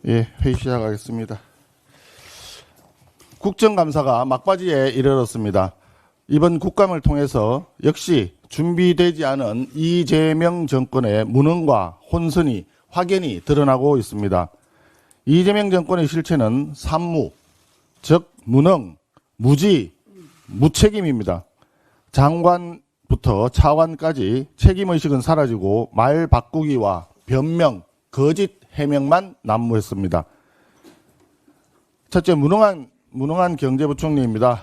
예, 회의 시작하겠습니다. 국정감사가 막바지에 이르렀습니다. 이번 국감을 통해서 역시 준비되지 않은 이재명 정권의 무능과 혼선이 확연히 드러나고 있습니다. 이재명 정권의 실체는 산무, 즉 무능, 무지, 무책임입니다. 장관부터 차관까지 책임의식은 사라지고 말 바꾸기와 변명, 거짓 해명만 난무했습니다. 첫째, 무능한 경제부총리입니다.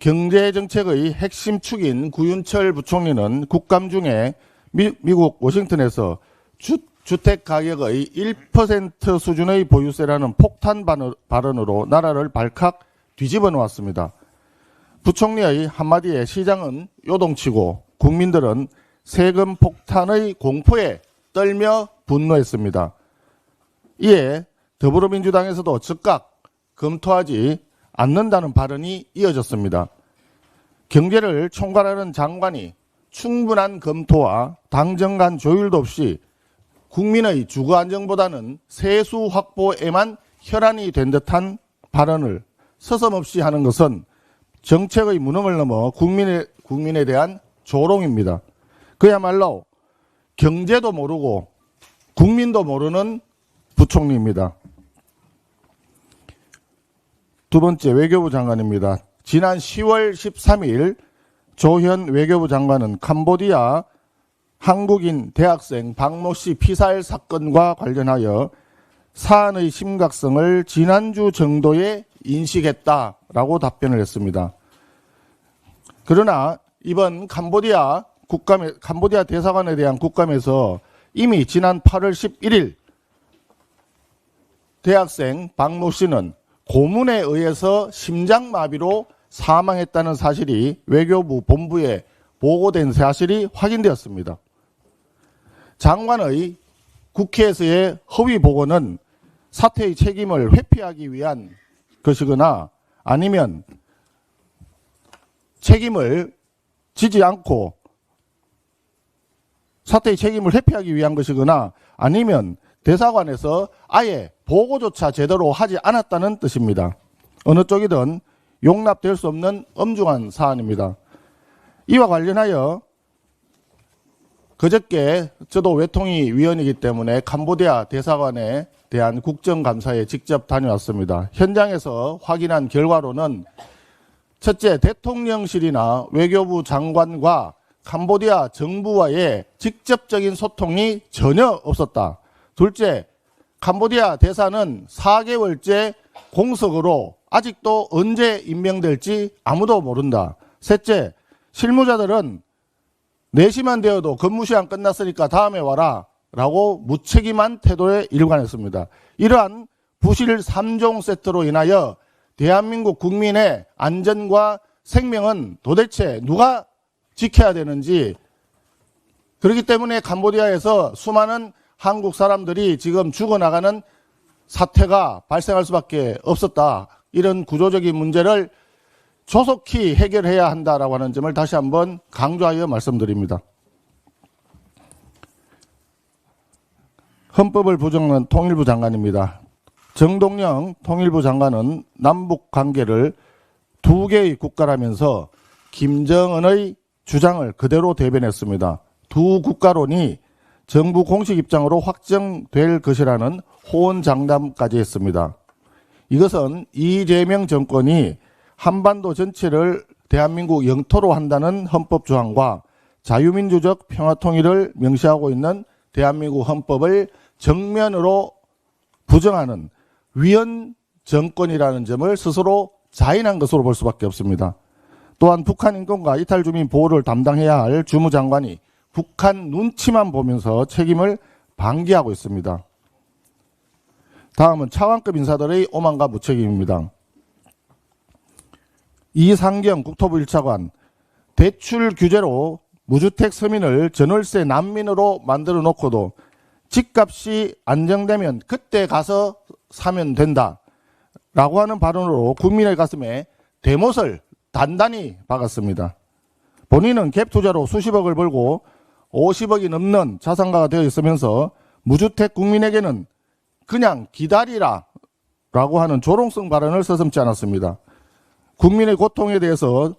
경제정책의 핵심 축인 구윤철 부총리는 국감 중에 미국 워싱턴에서 주택가격의 1% 수준의 보유세라는 폭탄 발언으로 나라를 발칵 뒤집어 놓았습니다. 부총리의 한마디에 시장은 요동치고 국민들은 세금 폭탄의 공포에 떨며 분노했습니다. 이에 더불어민주당에서도 즉각 검토하지 않는다는 발언이 이어졌습니다. 경제를 총괄하는 장관이 충분한 검토와 당정 간 조율도 없이 국민의 주거 안정보다는 세수 확보에만 혈안이 된 듯한 발언을 서슴없이 하는 것은 정책의 무능을 넘어 국민에 대한 조롱입니다. 그야말로 경제도 모르고 국민도 모르는 부총리입니다. 두 번째, 외교부 장관입니다. 지난 10월 13일 조현 외교부 장관은 캄보디아 한국인 대학생 박모 씨 피살 사건과 관련하여 사안의 심각성을 지난주 정도에 인식했다라고 답변을 했습니다. 그러나 이번 캄보디아 대사관에 대한 국감에서 이미 지난 8월 11일 대학생 박모 씨는 고문에 의해서 심장마비로 사망했다는 사실이 외교부 본부에 보고된 사실이 확인되었습니다. 장관의 국회에서의 허위 보고는 사태의 책임을 회피하기 위한 것이거나 아니면 책임을 지지 않고 사태의 책임을 회피하기 위한 것이거나 아니면 대사관에서 아예 보고조차 제대로 하지 않았다는 뜻입니다. 어느 쪽이든 용납될 수 없는 엄중한 사안입니다. 이와 관련하여 그저께 저도 외통위 위원이기 때문에 캄보디아 대사관에 대한 국정감사에 직접 다녀왔습니다. 현장에서 확인한 결과로는 첫째, 대통령실이나 외교부 장관과 캄보디아 정부와의 직접적인 소통이 전혀 없었다. 둘째, 캄보디아 대사는 4개월째 공석으로 아직도 언제 임명될지 아무도 모른다. 셋째, 실무자들은 4시만 되어도 근무 시간 끝났으니까 다음에 와라 라고 무책임한 태도에 일관했습니다. 이러한 부실 3종 세트로 인하여 대한민국 국민의 안전과 생명은 도대체 누가 지켜야 되는지, 그렇기 때문에 캄보디아에서 수많은 한국 사람들이 지금 죽어나가는 사태가 발생할 수밖에 없었다. 이런 구조적인 문제를 조속히 해결해야 한다라고 하는 점을 다시 한번 강조하여 말씀드립니다. 헌법을 부정하는 통일부 장관입니다. 정동영 통일부 장관은 남북 관계를 2개의 국가라면서 김정은의 주장을 그대로 대변했습니다. 두 국가론이 정부 공식 입장으로 확정될 것이라는 호언장담까지 했습니다. 이것은 이재명 정권이 한반도 전체를 대한민국 영토로 한다는 헌법 조항과 자유민주적 평화통일을 명시하고 있는 대한민국 헌법을 정면으로 부정하는 위헌 정권이라는 점을 스스로 자인한 것으로 볼 수밖에 없습니다. 또한 북한 인권과 이탈주민 보호를 담당해야 할 주무장관이 북한 눈치만 보면서 책임을 방기하고 있습니다. 다음은 차관급 인사들의 오만과 무책임입니다. 이상경 국토부 1차관, 대출 규제로 무주택 서민을 전월세 난민으로 만들어 놓고도 집값이 안정되면 그때 가서 사면 된다 라고 하는 발언으로 국민의 가슴에 대못을 단단히 박았습니다. 본인은 갭 투자로 수십억을 벌고 50억이 넘는 자산가가 되어 있으면서 무주택 국민에게는 그냥 기다리라 라고 하는 조롱성 발언을 서슴지 않았습니다. 국민의 고통에 대해서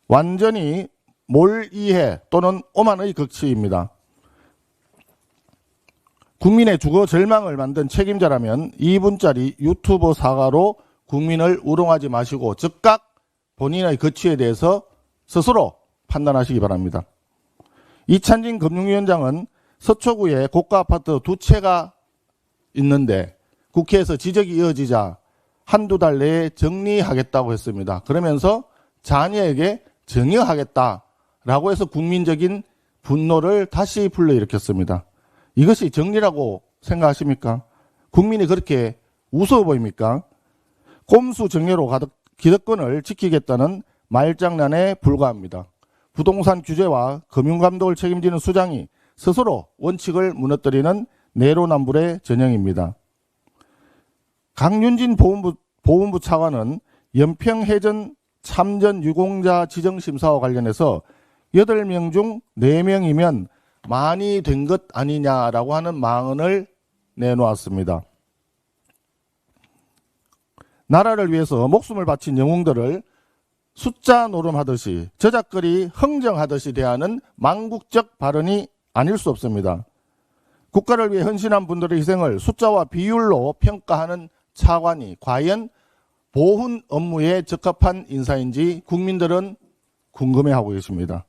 완전히 몰이해 또는 오만의 극치입니다. 국민의 주거 절망을 만든 책임자라면 2분짜리 유튜브 사과로 국민을 우롱하지 마시고 즉각 본인의 거취에 대해서 스스로 판단하시기 바랍니다. 이찬진 금융위원장은 서초구에 고가 아파트 2채가 있는데 국회에서 지적이 이어지자 한두 달 내에 정리하겠다고 했습니다. 그러면서 자녀에게 정여하겠다라고 해서 국민적인 분노를 다시 불러일으켰습니다. 이것이 정리라고 생각하십니까? 국민이 그렇게 우스워 보입니까? 꼼수 정여로 기득권을 지키겠다는 말장난에 불과합니다. 부동산 규제와 금융감독을 책임지는 수장이 스스로 원칙을 무너뜨리는 내로남불의 전형입니다. 강윤진 보훈부 차관은 연평해전 참전 유공자 지정심사와 관련해서 8명 중 4명이면 많이 된 것 아니냐라고 하는 망언을 내놓았습니다. 나라를 위해서 목숨을 바친 영웅들을 숫자 노름하듯이 저작거리 흥정하듯이 대하는 망국적 발언이 아닐 수 없습니다. 국가를 위해 헌신한 분들의 희생을 숫자와 비율로 평가하는 차관이 과연 보훈 업무에 적합한 인사인지 국민들은 궁금해하고 계십니다.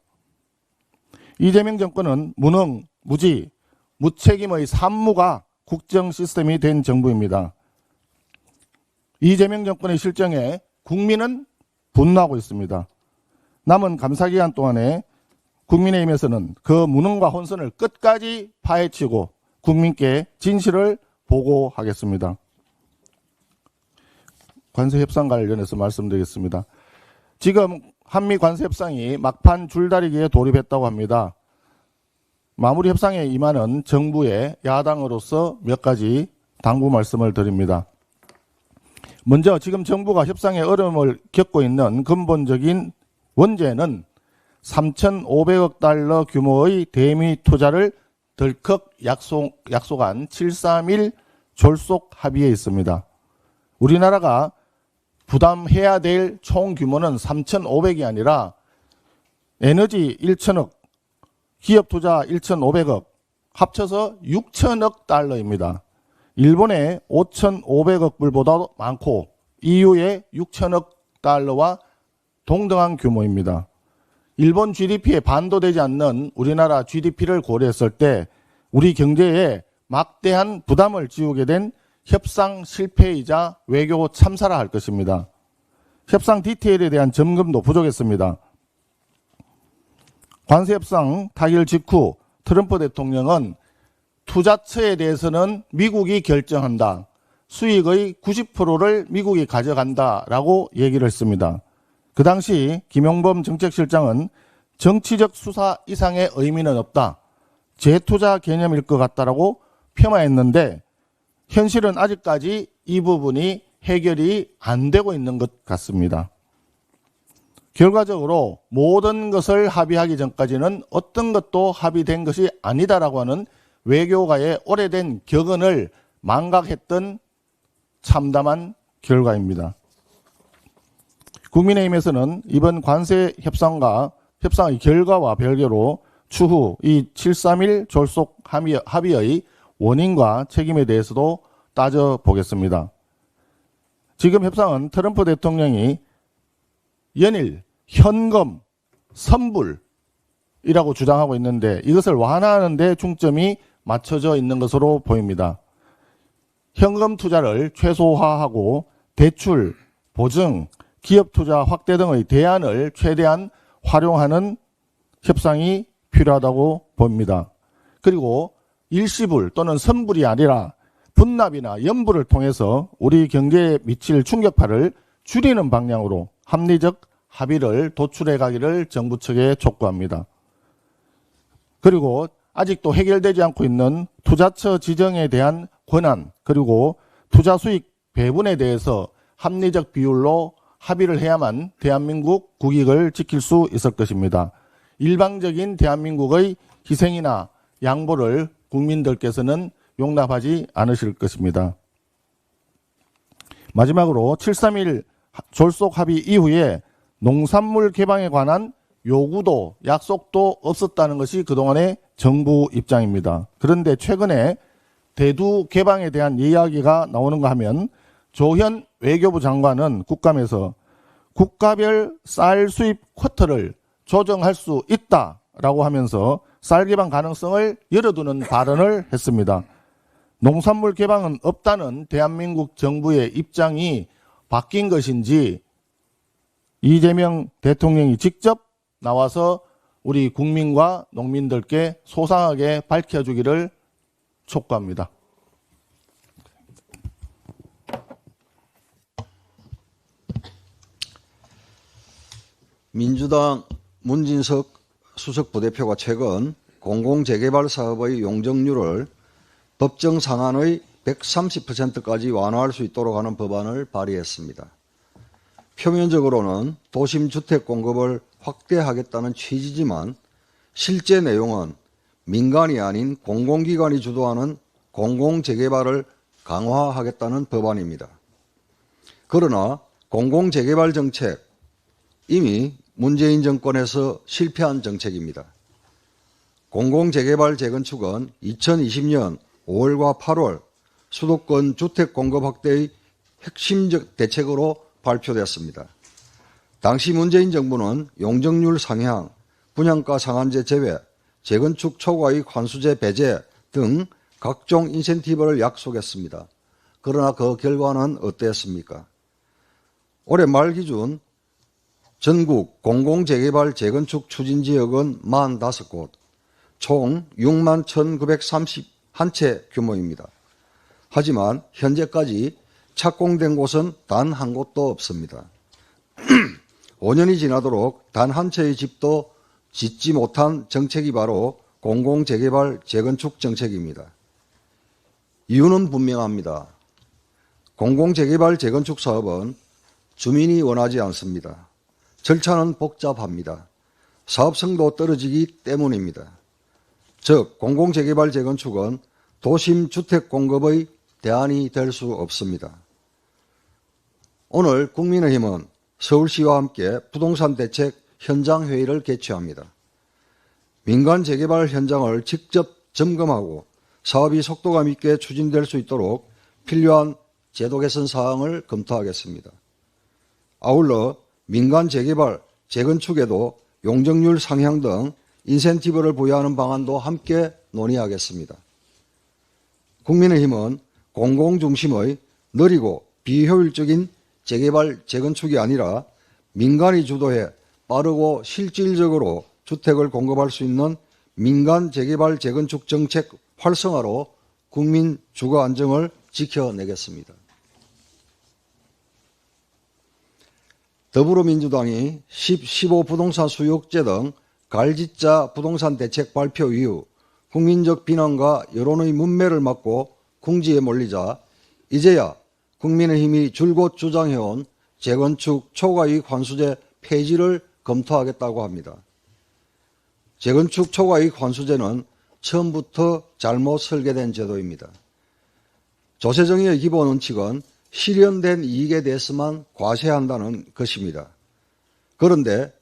이재명 정권은 무능, 무지, 무책임의 산무가 국정 시스템이 된 정부입니다. 이재명 정권의 실정에 국민은 분노하고 있습니다. 남은 감사기간 동안에 국민의힘에서는 그 무능과 혼선을 끝까지 파헤치고 국민께 진실을 보고하겠습니다. 관세협상 관련해서 말씀드리겠습니다. 지금 한미 관세협상이 막판 줄다리기에 돌입했다고 합니다. 마무리 협상에 임하는 정부의 야당으로서 몇 가지 당부 말씀을 드립니다. 먼저 지금 정부가 협상에 어려움을 겪고 있는 근본적인 원죄는 3,500억 달러 규모의 대미 투자를 덜컥 약속한 731 졸속 합의에 있습니다. 우리나라가 부담해야 될 총 규모는 3,500이 아니라 에너지 1,000억, 기업 투자 1,500억, 합쳐서 6,000억 달러입니다. 일본의 5,500억 불보다 많고 EU의 6,000억 달러와 동등한 규모입니다. 일본 GDP에 반도 되지 않는 우리나라 GDP를 고려했을 때 우리 경제에 막대한 부담을 지우게 된 협상 실패이자 외교 참사라 할 것입니다. 협상 디테일에 대한 점검도 부족했습니다. 관세협상 타결 직후 트럼프 대통령은 투자처에 대해서는 미국이 결정한다. 수익의 90%를 미국이 가져간다라고 얘기를 했습니다. 그 당시 김용범 정책실장은 정치적 수사 이상의 의미는 없다. 재투자 개념일 것 같다라고 폄하했는데 현실은 아직까지 이 부분이 해결이 안 되고 있는 것 같습니다. 결과적으로 모든 것을 합의하기 전까지는 어떤 것도 합의된 것이 아니다라고 하는 외교가의 오래된 격언을 망각했던 참담한 결과입니다. 국민의힘에서는 이번 관세 협상의 결과와 별개로 추후 이 731 졸속 합의의 원인과 책임에 대해서도 따져보겠습니다. 지금 협상은 트럼프 대통령이 연일, 현금, 선불이라고 주장하고 있는데 이것을 완화하는 데 중점이 맞춰져 있는 것으로 보입니다. 현금 투자를 최소화하고 대출, 보증, 기업 투자 확대 등의 대안을 최대한 활용하는 협상이 필요하다고 봅니다. 그리고 일시불 또는 선불이 아니라 분납이나 연불을 통해서 우리 경제에 미칠 충격파를 줄이는 방향으로 합리적 합의를 도출해 가기를 정부 측에 촉구합니다. 그리고 아직도 해결되지 않고 있는 투자처 지정에 대한 권한 그리고 투자 수익 배분에 대해서 합리적 비율로 합의를 해야만 대한민국 국익을 지킬 수 있을 것입니다. 일방적인 대한민국의 희생이나 양보를 국민들께서는 용납하지 않으실 것입니다. 마지막으로 7.3일 졸속 합의 이후에 농산물 개방에 관한 요구도 약속도 없었다는 것이 그동안의 정부 입장입니다. 그런데 최근에 대두 개방에 대한 이야기가 나오는가 하면 조현 외교부 장관은 국감에서 국가별 쌀 수입 쿼터를 조정할 수 있다라고 하면서 쌀 개방 가능성을 열어두는 발언을 했습니다. 농산물 개방은 없다는 대한민국 정부의 입장이 바뀐 것인지 이재명 대통령이 직접 나와서 우리 국민과 농민들께 소상하게 밝혀주기를 촉구합니다. 민주당 문진석 수석 부대표가 최근 공공재개발 사업의 용적률을 법정 상한의 130%까지 완화할 수 있도록 하는 법안을 발의했습니다. 표면적으로는 도심 주택 공급을 확대하겠다는 취지지만 실제 내용은 민간이 아닌 공공기관이 주도하는 공공재개발을 강화하겠다는 법안입니다. 그러나 공공재개발 정책, 이미 문재인 정권에서 실패한 정책입니다. 공공재개발 재건축은 2020년 5월과 8월 수도권 주택 공급 확대의 핵심적 대책으로 발표됐습니다. 당시 문재인 정부는 용적률 상향, 분양가 상한제 제외, 재건축 초과이익 환수제 배제 등 각종 인센티브를 약속했습니다. 그러나 그 결과는 어땠습니까? 올해 말 기준 전국 공공재개발 재건축 추진지역은 45곳, 총 6만 1,931채 규모입니다. 하지만 현재까지 착공된 곳은 단 한 곳도 없습니다. 5년이 지나도록 단 한 채의 집도 짓지 못한 정책이 바로 공공재개발 재건축 정책입니다. 이유는 분명합니다. 공공재개발 재건축 사업은 주민이 원하지 않습니다. 절차는 복잡합니다. 사업성도 떨어지기 때문입니다. 즉 공공재개발 재건축은 도심 주택 공급의 대안이 될 수 없습니다. 오늘 국민의힘은 서울시와 함께 부동산 대책 현장회의를 개최합니다. 민간 재개발 현장을 직접 점검하고 사업이 속도감 있게 추진될 수 있도록 필요한 제도 개선 사항을 검토하겠습니다. 아울러 민간 재개발, 재건축에도 용적률 상향 등 인센티브를 부여하는 방안도 함께 논의하겠습니다. 국민의힘은 공공중심의 느리고 비효율적인 재개발, 재건축이 아니라 민간이 주도해 빠르고 실질적으로 주택을 공급할 수 있는 민간 재개발, 재건축 정책 활성화로 국민 주거 안정을 지켜내겠습니다. 더불어민주당이 15 부동산 수요억제 등 갈짓자 부동산 대책 발표 이후 국민적 비난과 여론의 문매를 맞고 궁지에 몰리자 이제야 국민의힘이 줄곧 주장해온 재건축 초과이익 환수제 폐지를 검토하겠다고 합니다. 재건축 초과이익 환수제는 처음부터 잘못 설계된 제도입니다. 조세정의의 기본 원칙은 실현된 이익에 대해서만 과세한다는 것입니다. 그런데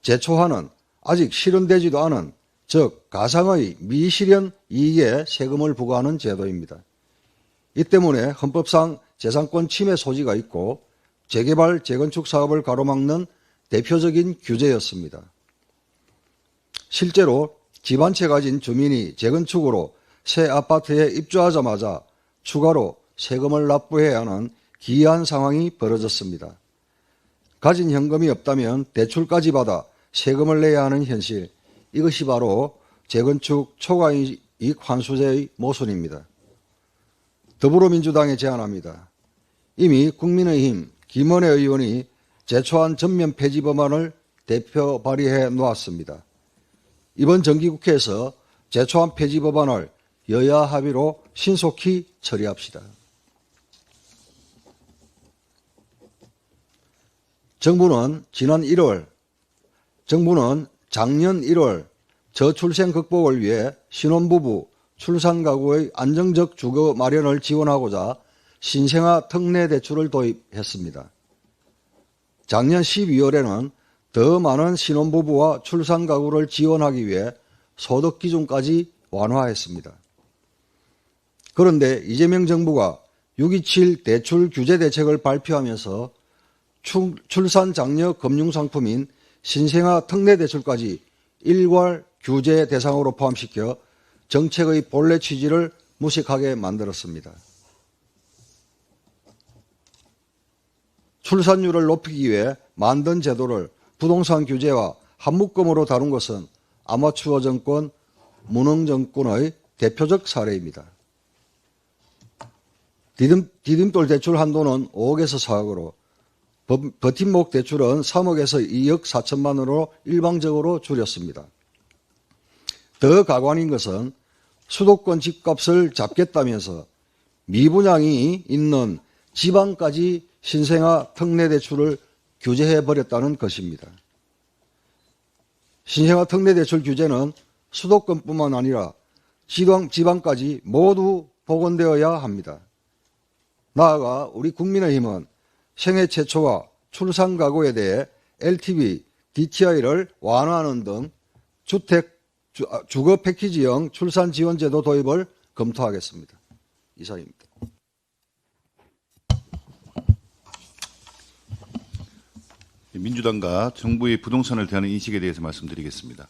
재초하는 아직 실현되지도 않은 즉 가상의 미실현 이익에 세금을 부과하는 제도입니다. 이 때문에 헌법상 재산권 침해 소지가 있고 재개발, 재건축 사업을 가로막는 대표적인 규제였습니다. 실제로 집 한 채 가진 주민이 재건축으로 새 아파트에 입주하자마자 추가로 세금을 납부해야 하는 기이한 상황이 벌어졌습니다. 가진 현금이 없다면 대출까지 받아 세금을 내야 하는 현실, 이것이 바로 재건축 초과이익 환수제의 모순입니다. 더불어민주당에 제안합니다. 이미 국민의힘 김원혜 의원이 제초한 전면 폐지 법안을 대표 발의해 놓았습니다. 이번 정기국회에서 제초한 폐지 법안을 여야 합의로 신속히 처리합시다. 정부는 작년 1월 저출생 극복을 위해 신혼부부, 출산가구의 안정적 주거 마련을 지원하고자 신생아 특례 대출을 도입했습니다. 작년 12월에는 더 많은 신혼부부와 출산 가구를 지원하기 위해 소득 기준까지 완화했습니다. 그런데 이재명 정부가 6.27 대출 규제 대책을 발표하면서 출산 장려 금융상품인 신생아 특례 대출까지 일괄 규제 대상으로 포함시켜 정책의 본래 취지를 무식하게 만들었습니다. 출산율을 높이기 위해 만든 제도를 부동산 규제와 한묶음으로 다룬 것은 아마추어 정권, 무능 정권의 대표적 사례입니다. 디딤돌 대출 한도는 5억에서 4억으로, 버팀목 대출은 3억에서 2억 4천만 원으로 일방적으로 줄였습니다. 더 가관인 것은 수도권 집값을 잡겠다면서 미분양이 있는 지방까지 신생아 특례 대출을 규제해버렸다는 것입니다. 신생아 특례 대출 규제는 수도권뿐만 아니라 지방까지 모두 복원되어야 합니다. 나아가 우리 국민의힘은 생애 최초와 출산 가구에 대해 LTV, DTI를 완화하는 등 주거 패키지형 출산 지원 제도 도입을 검토하겠습니다. 이상입니다. 민주당과 정부의 부동산을 대하는 인식에 대해서 말씀드리겠습니다.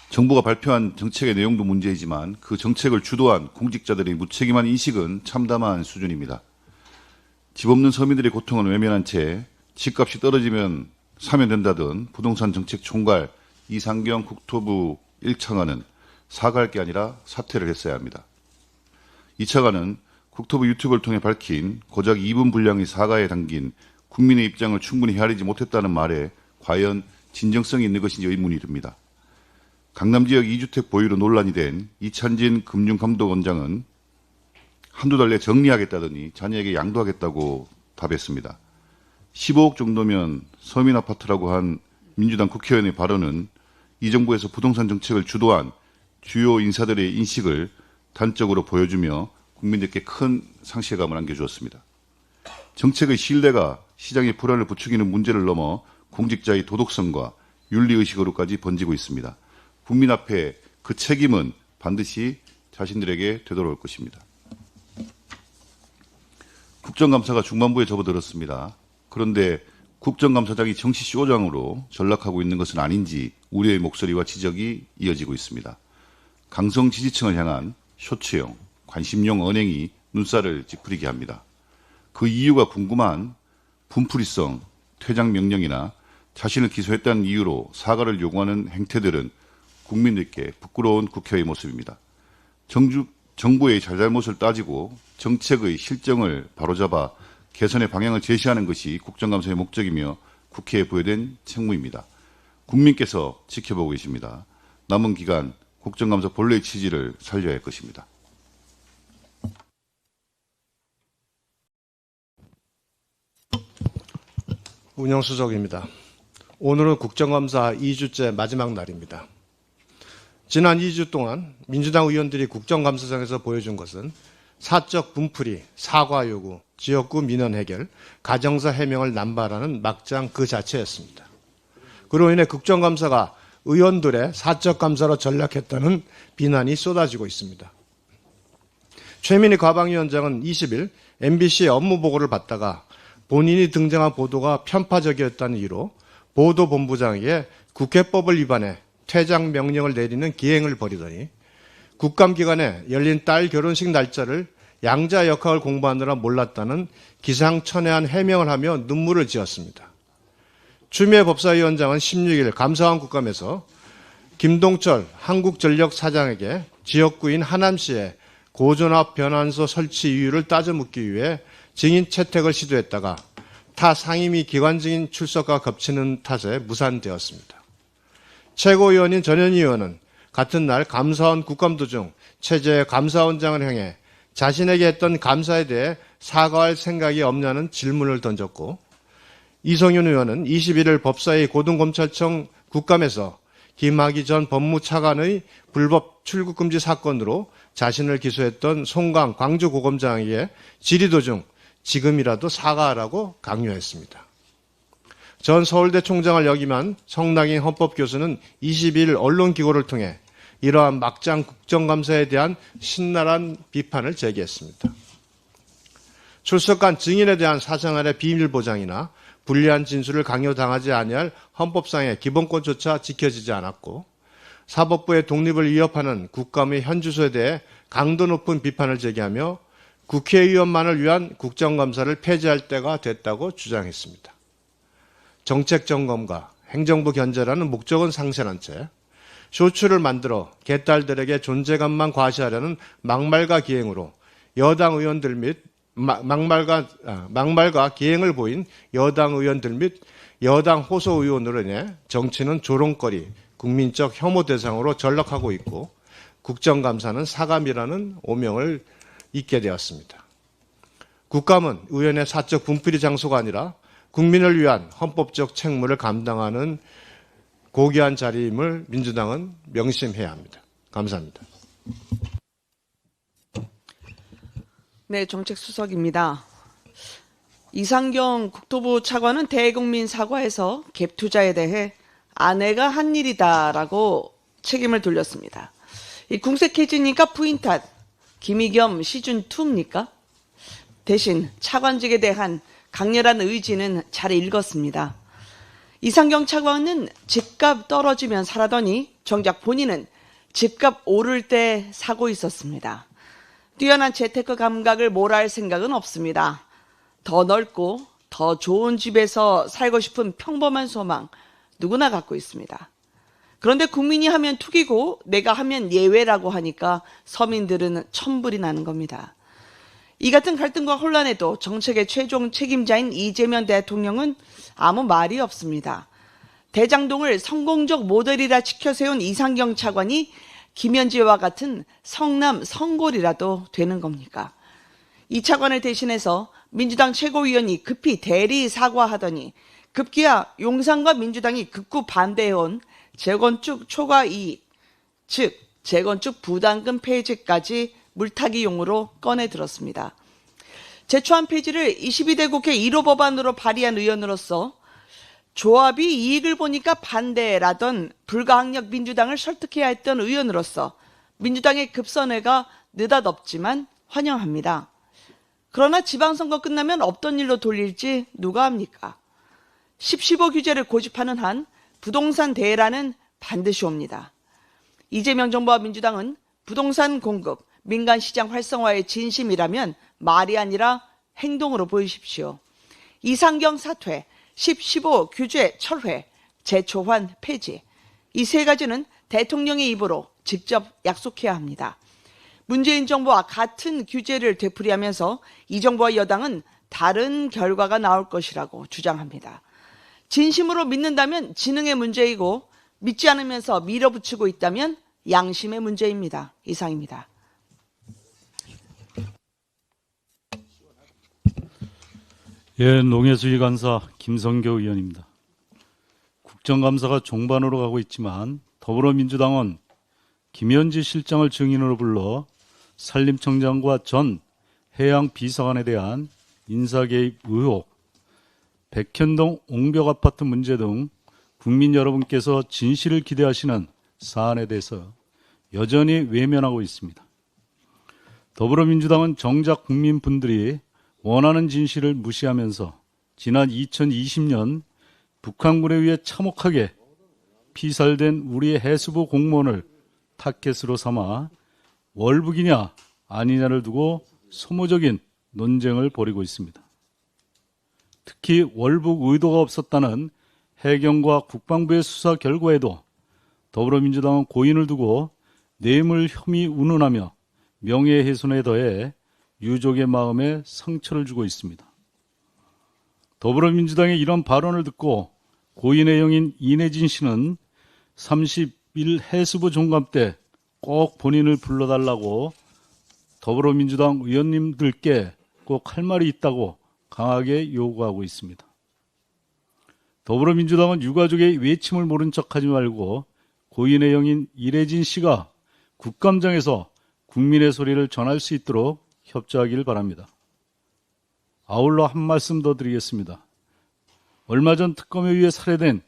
정부가 발표한 정책의 내용도 문제이지만 그 정책을 주도한 공직자들의 무책임한 인식은 참담한 수준입니다. 집 없는 서민들의 고통은 외면한 채 집값이 떨어지면 사면 된다던 부동산 정책 총괄 이상경 국토부 1차관은 사과할 게 아니라 사퇴를 했어야 합니다. 2차관은 국토부 유튜브를 통해 밝힌 고작 2분 분량의 사과에 담긴 국민의 입장을 충분히 헤아리지 못했다는 말에 과연 진정성이 있는 것인지 의문이 듭니다. 강남 지역 2주택 보유로 논란이 된 이찬진 금융감독원장은 한두 달 내 정리하겠다더니 자녀에게 양도하겠다고 답했습니다. 15억 정도면 서민 아파트라고 한 민주당 국회의원의 발언은 이 정부에서 부동산 정책을 주도한 주요 인사들의 인식을 단적으로 보여주며 국민들께 큰 상실감을 안겨주었습니다. 정책의 신뢰가 시장의 불안을 부추기는 문제를 넘어 공직자의 도덕성과 윤리의식으로까지 번지고 있습니다. 국민 앞에 그 책임은 반드시 자신들에게 되돌아올 것입니다. 국정감사가 중반부에 접어들었습니다. 그런데 국정감사장이 정치 쇼장으로 전락하고 있는 것은 아닌지 우려의 목소리와 지적이 이어지고 있습니다. 강성 지지층을 향한 쇼츠용, 관심용 언행이 눈살을 찌푸리게 합니다. 그 이유가 궁금한 분풀이성 퇴장 명령이나 자신을 기소했다는 이유로 사과를 요구하는 행태들은 국민들께 부끄러운 국회의 모습입니다. 정부의 잘잘못을 따지고 정책의 실정을 바로잡아 개선의 방향을 제시하는 것이 국정감사의 목적이며 국회에 부여된 책무입니다. 국민께서 지켜보고 계십니다. 남은 기간 국정감사 본래의 취지를 살려야 할 것입니다. 운영수석입니다. 오늘은 국정감사 2주째 마지막 날입니다. 지난 2주 동안 민주당 의원들이 국정감사장에서 보여준 것은 사적 분풀이, 사과 요구, 지역구 민원 해결, 가정사 해명을 남발하는 막장 그 자체였습니다. 그로 인해 국정감사가 의원들의 사적 감사로 전락했다는 비난이 쏟아지고 있습니다. 최민희 과방위원장은 20일 MBC의 업무 보고를 받다가 본인이 등장한 보도가 편파적이었다는 이유로 보도본부장에게 국회법을 위반해 퇴장 명령을 내리는 기행을 벌이더니 국감기간에 열린 딸 결혼식 날짜를 양자 역학을 공부하느라 몰랐다는 기상천외한 해명을 하며 눈물을 지었습니다. 추미애 법사위원장은 16일 감사원 국감에서 김동철 한국전력 사장에게 지역구인 하남시에 고전압 변환소 설치 이유를 따져 묻기 위해 증인 채택을 시도했다가 타 상임위 기관증인 출석과 겹치는 탓에 무산되었습니다. 최고위원인 전현희 의원은 같은 날 감사원 국감도 중 최재 감사원장을 향해 자신에게 했던 감사에 대해 사과할 생각이 없냐는 질문을 던졌고, 이성윤 의원은 21일 법사위 고등검찰청 국감에서 김학의 전 법무차관의 불법 출국 금지 사건으로 자신을 기소했던 송강 광주고검장에게 질의도 중 지금이라도 사과하라고 강요했습니다. 전 서울대 총장을 역임한 성낙인 헌법교수는 22일 언론기고를 통해 이러한 막장 국정감사에 대한 신랄한 비판을 제기했습니다. 출석한 증인에 대한 사생활의 비밀 보장이나 불리한 진술을 강요당하지 아니할 헌법상의 기본권조차 지켜지지 않았고 사법부의 독립을 위협하는 국감의 현주소에 대해 강도 높은 비판을 제기하며 국회의원만을 위한 국정감사를 폐지할 때가 됐다고 주장했습니다. 정책점검과 행정부 견제라는 목적은 상실한 채 쇼츠를 만들어 개딸들에게 존재감만 과시하려는 막말과 기행으로 여당 의원들 및 막말과 기행을 보인 여당 의원들 및 여당 호소 의원으로 인해 정치는 조롱거리, 국민적 혐오 대상으로 전락하고 있고 국정감사는 사감이라는 오명을 잊게 되었습니다. 국감은 의원의 사적 분필이 장소가 아니라 국민을 위한 헌법적 책무를 감당하는 고귀한 자리임을 민주당은 명심해야 합니다. 감사합니다. 네, 정책수석입니다. 이상경 국토부 차관은 대국민 사과에서 갭 투자에 대해 아내가 한 일이다라고 책임을 돌렸습니다. 이 궁색해지니까 부인 탓, 김의겸 시즌2입니까? 대신 차관직에 대한 강렬한 의지는 잘 읽었습니다. 이상경 차관은 집값 떨어지면 사라더니 정작 본인은 집값 오를 때 사고 있었습니다. 뛰어난 재테크 감각을 몰아할 생각은 없습니다. 더 넓고 더 좋은 집에서 살고 싶은 평범한 소망 누구나 갖고 있습니다. 그런데 국민이 하면 투기고 내가 하면 예외라고 하니까 서민들은 천불이 나는 겁니다. 이 같은 갈등과 혼란에도 정책의 최종 책임자인 이재명 대통령은 아무 말이 없습니다. 대장동을 성공적 모델이라 지켜세운 이상경 차관이 김현지와 같은 성남 성골이라도 되는 겁니까? 이 차관을 대신해서 민주당 최고위원이 급히 대리 사과하더니 급기야 용산과 민주당이 극구 반대해온 재건축 초과 이익, 즉 재건축 부담금 폐지까지 물타기용으로 꺼내 들었습니다. 제초한 폐지를 22대 국회 1호 법안으로 발의한 의원으로서 조합이 이익을 보니까 반대라던 불가항력 민주당을 설득해야 했던 의원으로서 민주당의 급선회가 느닷없지만 환영합니다. 그러나 지방선거 끝나면 없던 일로 돌릴지 누가 합니까? 10.15 규제를 고집하는 한 부동산 대란은 반드시 옵니다. 이재명 정부와 민주당은 부동산 공급, 민간시장 활성화의 진심이라면 말이 아니라 행동으로 보이십시오. 이상경 사퇴, 10.15 규제 철회, 재초환 폐지. 이 세 가지는 대통령의 입으로 직접 약속해야 합니다. 문재인 정부와 같은 규제를 되풀이하면서 이 정부와 여당은 다른 결과가 나올 것이라고 주장합니다. 진심으로 믿는다면 지능의 문제이고 믿지 않으면서 밀어붙이고 있다면 양심의 문제입니다. 이상입니다. 예, 농해수위 간사 김성교 의원입니다. 국정감사가 종반으로 가고 있지만 더불어민주당은 김현지 실장을 증인으로 불러 산림청장과 전 해양비서관에 대한 인사개입 의혹, 백현동 옹벽 아파트 문제 등 국민 여러분께서 진실을 기대하시는 사안에 대해서 여전히 외면하고 있습니다. 더불어민주당은 정작 국민분들이 원하는 진실을 무시하면서 지난 2020년 북한군에 의해 참혹하게 피살된 우리의 해수부 공무원을 타켓으로 삼아 월북이냐 아니냐를 두고 소모적인 논쟁을 벌이고 있습니다. 특히 월북 의도가 없었다는 해경과 국방부의 수사 결과에도 더불어민주당은 고인을 두고 뇌물 혐의 운운하며 명예훼손에 더해 유족의 마음에 상처를 주고 있습니다. 더불어민주당의 이런 발언을 듣고 고인의 형인 이내진 씨는 30일 해수부 종감 때 꼭 본인을 불러달라고 더불어민주당 의원님들께 꼭 할 말이 있다고 강하게 요구하고 있습니다. 더불어민주당은 유가족의 외침을 모른 척하지 말고 고인의 영인 이래진 씨가 국감장에서 국민의 소리를 전할 수 있도록 협조하기를 바랍니다. 아울러 한 말씀 더 드리겠습니다. 얼마 전 특검에 의해 살해된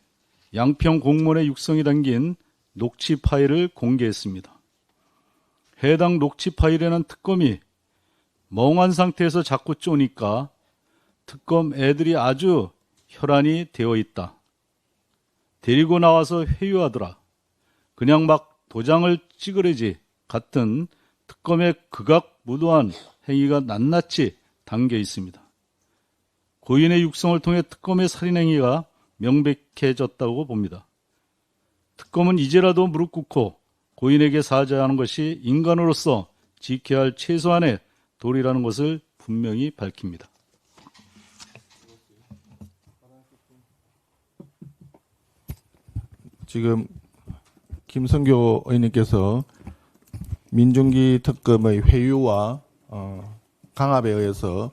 양평 공무원의 육성이 담긴 녹취 파일을 공개했습니다. 해당 녹취 파일에는 특검이 멍한 상태에서 자꾸 쪼니까 특검 애들이 아주 혈안이 되어 있다. 데리고 나와서 회유하더라. 그냥 막 도장을 찍으려지 같은 특검의 극악무도한 행위가 낱낱이 담겨 있습니다. 고인의 육성을 통해 특검의 살인행위가 명백해졌다고 봅니다. 특검은 이제라도 무릎 꿇고 고인에게 사죄하는 것이 인간으로서 지켜야 할 최소한의 도리라는 것을 분명히 밝힙니다. 지금 김성교 의원님께서 민중기 특검의 회유와 강압에 의해서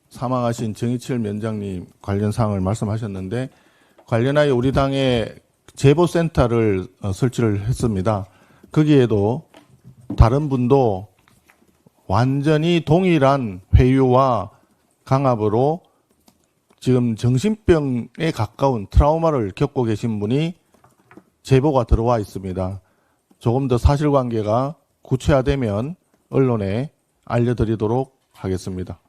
사망하신 정의철 위원장님 관련 사항을 말씀하셨는데, 관련하여 우리 당에 제보센터를 설치를 했습니다. 거기에도 다른 분도 완전히 동일한 회유와 강압으로 지금 정신병에 가까운 트라우마를 겪고 계신 분이 제보가 들어와 있습니다. 조금 더 사실관계가 구체화되면 언론에 알려드리도록 하겠습니다.